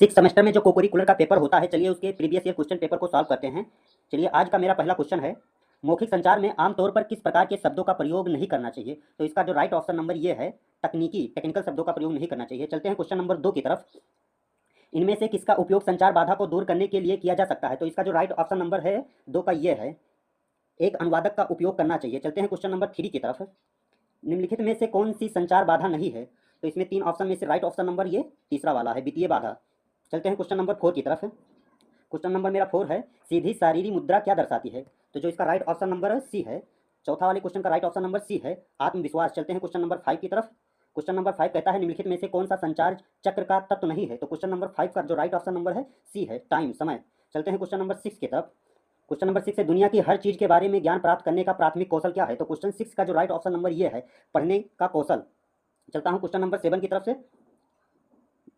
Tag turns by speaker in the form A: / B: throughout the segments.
A: Six semester में जो कोकुरिकुलर का पेपर होता है, चलिए उसके प्रीवियस ईयर क्वेश्चन पेपर को सॉल्व करते हैं। चलिए आज का मेरा पहला क्वेश्चन है, मौखिक संचार में आमतौर पर किस प्रकार के शब्दों का प्रयोग नहीं करना चाहिए। तो इसका जो राइट ऑप्शन नंबर ये है, टेक्निकल शब्दों का प्रयोग नहीं करना चाहिए। चलते हैं क्वेश्चन नंबर 2 की तरफ। इनमें से किसका उपयोग संचार बाधा को दूर करने के लिए किया जा सकता है। तो इसका जो राइट ऑप्शन नंबर है 2 का ये है, एक अनुवादक का उपयोग करना चाहिए। चलते हैं क्वेश्चन नंबर 3 की तरफ। निम्नलिखित में से कौन सी संचार बाधा नहीं है। तो इसमें 3 ऑप्शन में से राइट ऑप्शन नंबर ये तीसरा वाला है, वित्तीय बाधा। चलते हैं क्वेश्चन नंबर 4 की तरफ। क्वेश्चन नंबर मेरा 4 है, सीधी शारीरिक मुद्रा क्या दर्शाती है। तो जो इसका राइट ऑप्शन नंबर सी है, चौथा वाले क्वेश्चन का राइट ऑप्शन नंबर सी है, आत्मविश्वास। चलते हैं क्वेश्चन नंबर 5 की तरफ। क्वेश्चन नंबर 5 कहता है, निम्नलिखित में से कौन सा संचार चक्र का तत्व नहीं है। तो क्वेश्चन नंबर 5 का जो राइट ऑप्शन नंबर है सी है, टाइम, समय। चलते हैं क्वेश्चन नंबर 6 की तरफ। क्वेश्चन नंबर 6 है, दुनिया की हर चीज के बारे में ज्ञान प्राप्त करने का प्राथमिक कौशल क्या है। तो क्वेश्चन 6 का जो राइट ऑप्शन नंबर ये है, पढ़ने का कौशल। चलता हूँ क्वेश्चन नंबर 7 की तरफ से।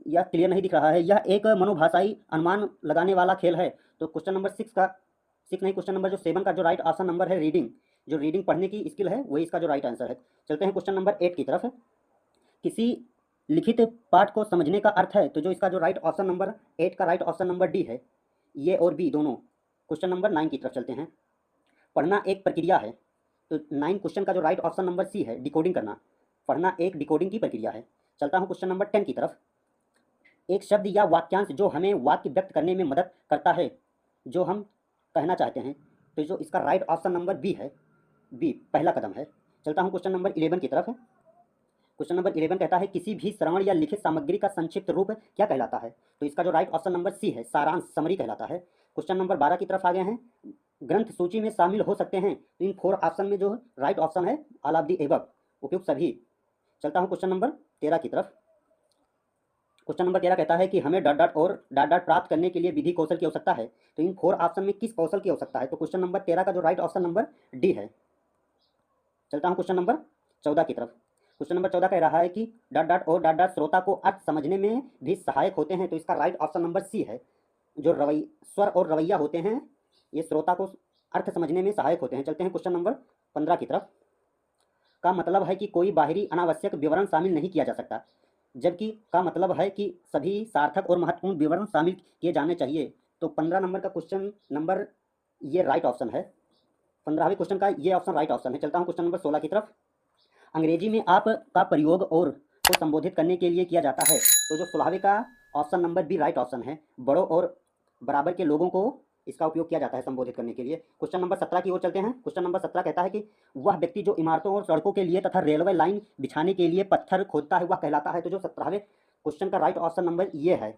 A: यह क्लियर नहीं दिख रहा है, यह एक मनोभाषाई अनुमान लगाने वाला खेल है। तो क्वेश्चन नंबर 6 का, 6 नहीं, क्वेश्चन नंबर जो 7 का जो राइट ऑप्शन नंबर है रीडिंग, जो रीडिंग पढ़ने की स्किल है वही इसका जो राइट आंसर है। चलते हैं क्वेश्चन नंबर 8 की तरफ। किसी लिखित पाठ को समझने का अर्थ है। तो जो इसका जो राइट ऑप्शन नंबर 8 का राइट ऑप्शन नंबर डी है, ये और बी दोनों। क्वेश्चन नंबर 9 की तरफ चलते हैं। पढ़ना एक प्रक्रिया है। तो 9 क्वेश्चन का जो राइट ऑप्शन नंबर सी है, डिकोडिंग करना। पढ़ना एक डिकोडिंग की प्रक्रिया है। चलता हूँ क्वेश्चन नंबर 10 की तरफ। एक शब्द या वाक्यांश जो हमें वाक्य व्यक्त करने में मदद करता है, जो हम कहना चाहते हैं। तो जो इसका राइट ऑप्शन नंबर बी है, बी पहला कदम है। चलता हूँ क्वेश्चन नंबर 11 की तरफ। क्वेश्चन नंबर 11 कहता है, किसी भी श्रवण या लिखित सामग्री का संक्षिप्त रूप क्या कहलाता है। तो इसका जो राइट ऑप्शन नंबर सी है, सारांश, समरी कहलाता है। क्वेश्चन नंबर 12 की तरफ आ गए हैं, ग्रंथ सूची में शामिल हो सकते हैं। तो इन 4 ऑप्शन में जो राइट ऑप्शन है, ऑल ऑफ द एबव, उपयुक्त सभी। चलता हूँ क्वेश्चन नंबर 13 की तरफ। क्वेश्चन नंबर 13 कहता है कि हमें डॉट डॉट और डॉट डॉट प्राप्त करने के लिए विधि कौशल की आवश्यकता है। तो इन 4 ऑप्शन में किस कौशल की आवश्यकता है। तो क्वेश्चन नंबर 13 का जो राइट ऑप्शन नंबर डी है। चलता हूँ क्वेश्चन नंबर 14 की तरफ। क्वेश्चन नंबर 14 कह रहा है कि डॉट डॉट और डॉट डॉट श्रोता को अर्थ समझने में भी सहायक होते हैं। तो इसका राइट ऑप्शन नंबर सी है, जो स्वर और रवैया होते हैं, ये श्रोता को अर्थ समझने में सहायक होते हैं। चलते हैं क्वेश्चन नंबर 15 की तरफ। का मतलब है कि कोई बाहरी अनावश्यक विवरण शामिल नहीं किया जा सकता, जबकि का मतलब है कि सभी सार्थक और महत्वपूर्ण विवरण शामिल किए जाने चाहिए। तो 15 नंबर का क्वेश्चन नंबर ये राइट ऑप्शन है, 15वें क्वेश्चन का ये ऑप्शन राइट ऑप्शन है। चलता हूँ क्वेश्चन नंबर 16 की तरफ। अंग्रेजी में आप का प्रयोग और को संबोधित करने के लिए किया जाता है। तो जो 16वें का option number B right option है, बड़ों और बराबर के लोगों को इसका उपयोग किया जाता है संबोधित करने के लिए। क्वेश्चन नंबर 17 की ओर चलते हैं। क्वेश्चन नंबर 17 कहता है कि वह व्यक्ति जो इमारतों और सड़कों के लिए तथा रेलवे लाइन बिछाने के लिए पत्थर खोदता है, वह कहलाता है। तो जो 17वें क्वेश्चन का राइट ऑप्शन नंबर ये है,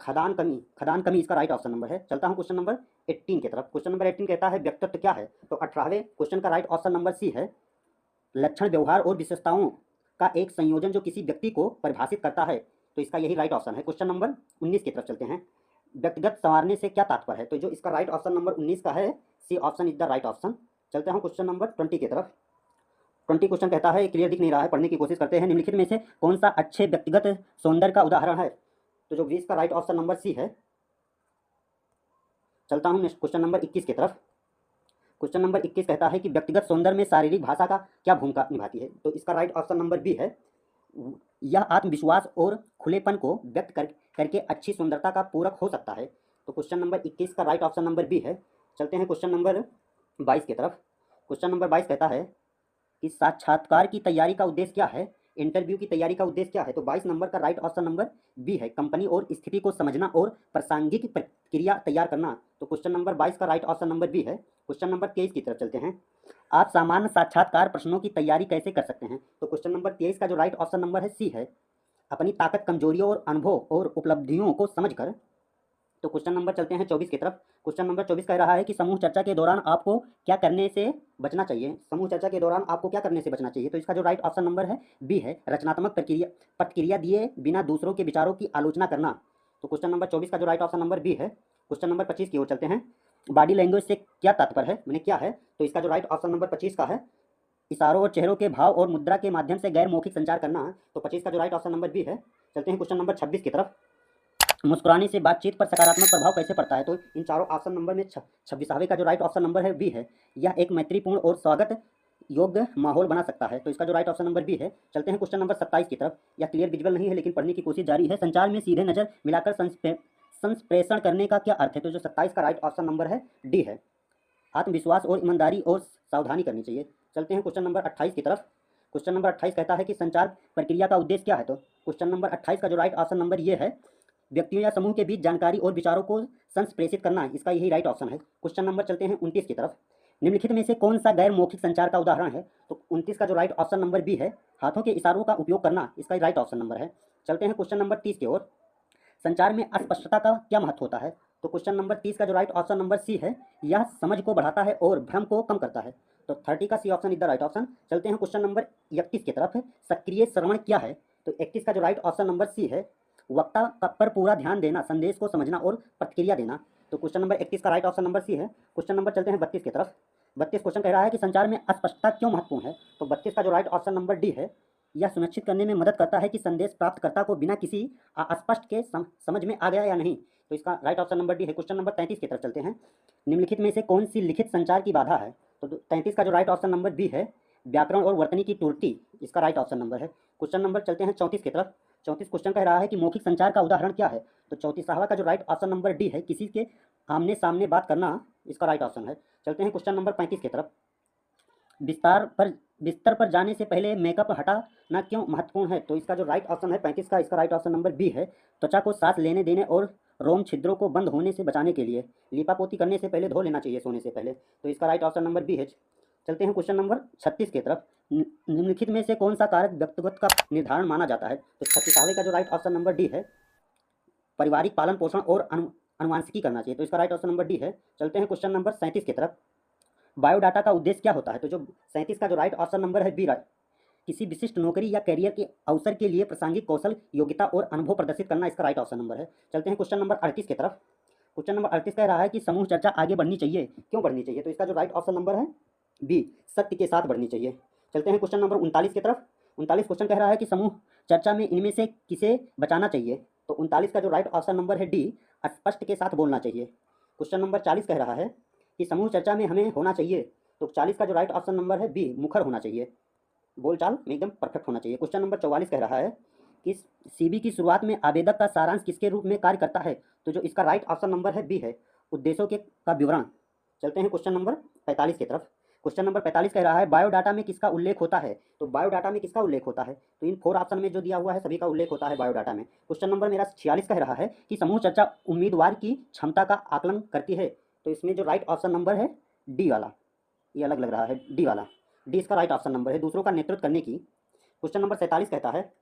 A: खदान कमी इसका राइट ऑप्शन नंबर है। चलता हूँ क्वेश्चन नंबर 18 की तरफ। क्वेश्चन नंबर 18 कहता है, व्यक्तित्व क्या है। तो 18वें क्वेश्चन का राइट ऑप्शन नंबर सी है, लक्षण, व्यवहार और विशेषताओं का एक संयोजन जो किसी व्यक्ति को परिभाषित करता है। तो इसका यही राइट ऑप्शन है। क्वेश्चन नंबर 19 की तरफ चलते हैं। व्यक्तिगत संवारने से क्या तात्पर्य है। तो जो इसका राइट ऑप्शन नंबर 19 का है, C option is the right option. चलते हैं क्वेश्चन नंबर 20 की तरफ। 20 क्वेश्चन कहता है, क्लियर दिख नहीं रहा है, पढ़ने की कोशिश करते हैं। निम्नलिखित में से कौन सा अच्छे व्यक्तिगत सौंदर्य का उदाहरण है। तो जो 20 का राइट ऑप्शन नंबर सी है। चलता हूँ क्वेश्चन नंबर 21 की तरफ। क्वेश्चन नंबर 21 कहता है कि व्यक्तिगत सौंदर्य में शारीरिक भाषा का क्या भूमिका निभाती है। तो इसका राइट ऑप्शन नंबर बी है, यह आत्मविश्वास और खुलेपन को व्यक्त करके अच्छी सुंदरता का पूरक हो सकता है। तो क्वेश्चन नंबर 21 का राइट ऑप्शन नंबर बी है। चलते हैं क्वेश्चन नंबर 22 की तरफ। क्वेश्चन नंबर 22 कहता है कि साक्षात्कार की तैयारी का उद्देश्य क्या है, इंटरव्यू की तैयारी का उद्देश्य क्या है। तो 22 नंबर का राइट ऑप्शन नंबर बी है, कंपनी और स्थिति को समझना और प्रासंगिक प्रतिक्रिया तैयार करना। तो क्वेश्चन नंबर 22 का राइट ऑप्शन नंबर बी है। क्वेश्चन नंबर 23 की तरफ चलते हैं। आप सामान्य साक्षात्कार प्रश्नों की तैयारी कैसे कर सकते हैं। तो क्वेश्चन नंबर 23 का जो राइट ऑप्शन नंबर है सी है, अपनी ताकत, कमजोरियों और अनुभव और उपलब्धियों को समझकर। तो क्वेश्चन नंबर चलते हैं 24 की तरफ। क्वेश्चन नंबर 24 कह रहा है कि समूह चर्चा के दौरान आपको क्या करने से बचना चाहिए। समूह चर्चा के दौरान आपको क्या करने से बचना चाहिए। तो इसका जो राइट ऑप्शन नंबर है बी है, रचनात्मक प्रतिक्रिया दिए बिना दूसरों के विचारों की आलोचना करना। तो क्वेश्चन नंबर 24 का जो राइट ऑप्शन नंबर बी है। क्वेश्चन नंबर 25 की ओर चलते हैं। बॉडी लैंग्वेज से क्या तात्पर्य है, मैंने क्या है। तो इसका जो राइट ऑप्शन नंबर 25 का है, इशारों और चेहरों के भाव और मुद्रा के माध्यम से गैर मौखिक संचार करना। तो 25 का जो राइट ऑप्शन नंबर बी है। चलते हैं क्वेश्चन नंबर 26 की तरफ। मुस्कुराने से बातचीत पर सकारात्मक प्रभाव कैसे पड़ता है। तो इन चारों ऑप्शन नंबर में 26वां का जो राइट ऑप्शन नंबर है बी है, यह एक मैत्रीपूर्ण और स्वागत योग्य माहौल बना सकता है। तो इसका जो राइट ऑप्शन नंबर बी है। चलते हैं क्वेश्चन नंबर 27 की तरफ। यह क्लियर विजुअल नहीं है लेकिन पढ़ने की कोशिश जारी है। संचार में सीधे नज़र मिलाकर संप्रेषण करने का क्या अर्थ है? तो जो 27 का राइट ऑप्शन नंबर है डी है। आत्मविश्वास और ईमानदारी और सावधानी करनी चाहिए। चलते हैं क्वेश्चन नंबर 28 की तरफ। क्वेश्चन नंबर 28 कहता है कि संचार प्रक्रिया का उद्देश्य क्या है? तो क्वेश्चन नंबर 28 का जो राइट ऑप्शन नंबर ये है, व्यक्तियों या समूह के बीच जानकारी और विचारों को संप्रेषित करना, इसका यही राइट ऑप्शन है। क्वेश्चन नंबर चलते हैं 29 की तरफ। निम्नलिखित में से कौन सा गैर मौखिक संचार का उदाहरण है? तो 29 का जो राइट ऑप्शन नंबर बी है, हाथों के इशारों का उपयोग करना, इसका राइट ऑप्शन नंबर है। चलते हैं क्वेश्चन नंबर 30 की ओर। संचार में अस्पष्टता का क्या महत्व होता है? तो क्वेश्चन नंबर 30 का जो राइट ऑप्शन नंबर सी है, यह समझ को बढ़ाता है और भ्रम को कम करता है। तो 30 का C option is the right option. चलते हैं क्वेश्चन नंबर 31 की तरफ। सक्रिय श्रवण क्या है? तो 31 का जो राइट ऑप्शन नंबर सी है, वक्ता पर पूरा ध्यान देना, संदेश को समझना और प्रतिक्रिया देना। तो क्वेश्चन नंबर 31 का राइट ऑप्शन नंबर सी है। क्वेश्चन नंबर चलते हैं 32 की तरफ। 32 क्वेश्चन कह रहा है कि संचार में अस्पष्टता क्यों महत्वपूर्ण है? तो 32 का जो राइट ऑप्शन नंबर डी है, यह सुनिश्चित करने में मदद करता है कि संदेश प्राप्तकर्ता को बिना किसी अस्पष्ट के समझ में आ गया या नहीं। तो इसका राइट ऑप्शन नंबर डी है। क्वेश्चन नंबर 33 की तरफ चलते हैं। निम्नलिखित में से कौन सी लिखित संचार की बाधा है? तो 33 का जो राइट ऑप्शन नंबर बी है, व्याकरण और वर्तनी की त्रुटि, इसका राइट ऑप्शन नंबर है। क्वेश्चन नंबर चलते हैं 34 की तरफ। 34 क्वेश्चन कह रहा है कि मौखिक संचार का उदाहरण क्या है? तो 34वां का जो राइट ऑप्शन नंबर डी है, किसी के आमने सामने बात करना, इसका राइट ऑप्शन है। चलते हैं क्वेश्चन नंबर 35 की तरफ। बिस्तर पर जाने से पहले मेकअप हटाना क्यों महत्वपूर्ण है? तो इसका जो राइट ऑप्शन है 35 का, इसका राइट ऑप्शन नंबर बी है। त्वचा को सांस लेने देने और रोम छिद्रों को बंद होने से बचाने के लिए। लीपापोती करने से पहले धो लेना चाहिए सोने से पहले। तो इसका राइट ऑप्शन नंबर बी है। चलते हैं क्वेश्चन नंबर 36 की तरफ। निम्नलिखित में से कौन सा कारक व्यक्तिगत का निर्धारण माना जाता है? तो 36वां का जो राइट ऑप्शन नंबर डी है, पारिवारिक पालन पोषण और अनुवांशिकी करना चाहिए। तो इसका राइट ऑप्शन नंबर डी है। चलते हैं क्वेश्चन नंबर 37 की तरफ। बायोडाटा का उद्देश्य क्या होता है? तो जो 37 का जो राइट ऑप्शन नंबर है बी, किसी विशिष्ट नौकरी या करियर के अवसर के लिए प्रासंगिक कौशल, योग्यता और अनुभव प्रदर्शित करना, इसका राइट ऑप्शन नंबर है। चलते हैं क्वेश्चन नंबर 38 की तरफ। क्वेश्चन नंबर 38 कह रहा है कि समूह चर्चा आगे बढ़नी चाहिए, क्यों बढ़नी चाहिए? तो इसका जो राइट ऑप्शन नंबर है बी, सत्य के साथ बढ़नी चाहिए। चलते हैं क्वेश्चन नंबर 39 की तरफ। 39 क्वेश्चन कह रहा है कि समूह चर्चा में इनमें से किसे बचाना चाहिए? तो 39 का जो राइट ऑप्शन नंबर है डी, स्पष्ट के साथ बोलना चाहिए। क्वेश्चन नंबर 40 कह रहा है कि समूह चर्चा में हमें होना चाहिए। तो 40 का जो राइट ऑप्शन नंबर है बी, मुखर होना चाहिए, बोलचाल में एकदम परफेक्ट होना चाहिए। क्वेश्चन नंबर 44 कह रहा है कि सीबी की शुरुआत में आवेदक का सारांश किसके रूप में कार्य करता है? तो जो इसका राइट ऑप्शन नंबर है बी है, उद्देश्यों के का विवरण। चलते हैं क्वेश्चन नंबर 45 की तरफ। क्वेश्चन नंबर 45 कह रहा है बायोडाटा में किसका उल्लेख होता है? तो बायोडाटा में किसका उल्लेख होता है? तो इन 4 ऑप्शन में जो दिया हुआ है सभी का उल्लेख होता है बायोडाटा में। क्वेश्चन नंबर मेरा 46 कह रहा है कि समूह चर्चा उम्मीदवार की क्षमता का आकलन करती है। तो इसमें जो राइट ऑप्शन नंबर है डी वाला, ये अलग लग रहा है, डी वाला, डी इसका राइट ऑप्शन नंबर है, दूसरों का नेतृत्व करने की। क्वेश्चन नंबर 47 कहता है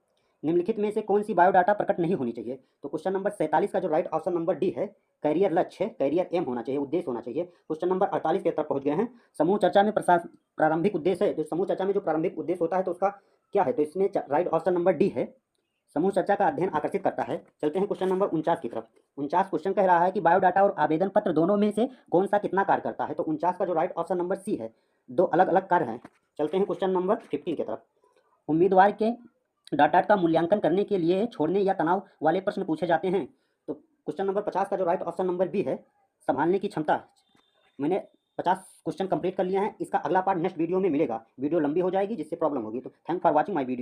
A: निम्नलिखित में से कौन सी बायोडाटा प्रकट नहीं होनी चाहिए? तो क्वेश्चन नंबर 47 का जो राइट ऑप्शन नंबर डी है, करियर लक्ष्य, करियर एम होना चाहिए, उद्देश्य होना चाहिए। क्वेश्चन नंबर 48 की तरफ पहुंच गए हैं। समूह चर्चा में प्रारंभिक उद्देश्य है, जो समूह चर्चा में जो प्रारंभिक उद्देश्य होता है तो उसका क्या है? तो इसमें राइट ऑप्शन नंबर डी है, समूह चर्चा का अध्ययन आकर्षित करता है। चलते हैं क्वेश्चन नंबर 49 की तरफ। 49 क्वेश्चन कह रहा है कि बायोडाटा और आवेदन पत्र दोनों में से कौन सा कितना कार्य करता है? तो 49 का जो राइट ऑप्शन नंबर सी है, 2 अलग अलग कार्य हैं। चलते हैं क्वेश्चन नंबर 15 की तरफ। उम्मीदवार के डाटा का मूल्यांकन करने के लिए छोड़ने या तनाव वाले प्रश्न पूछे जाते हैं। तो क्वेश्चन नंबर 50 का जो राइट ऑप्शन नंबर बी है, संभालने की क्षमता। मैंने 50 क्वेश्चन कंप्लीट कर लिए हैं। इसका अगला पार्ट नेक्स्ट वीडियो में मिलेगा। वीडियो लंबी हो जाएगी जिससे प्रॉब्लम होगी। तो thank for watching my video.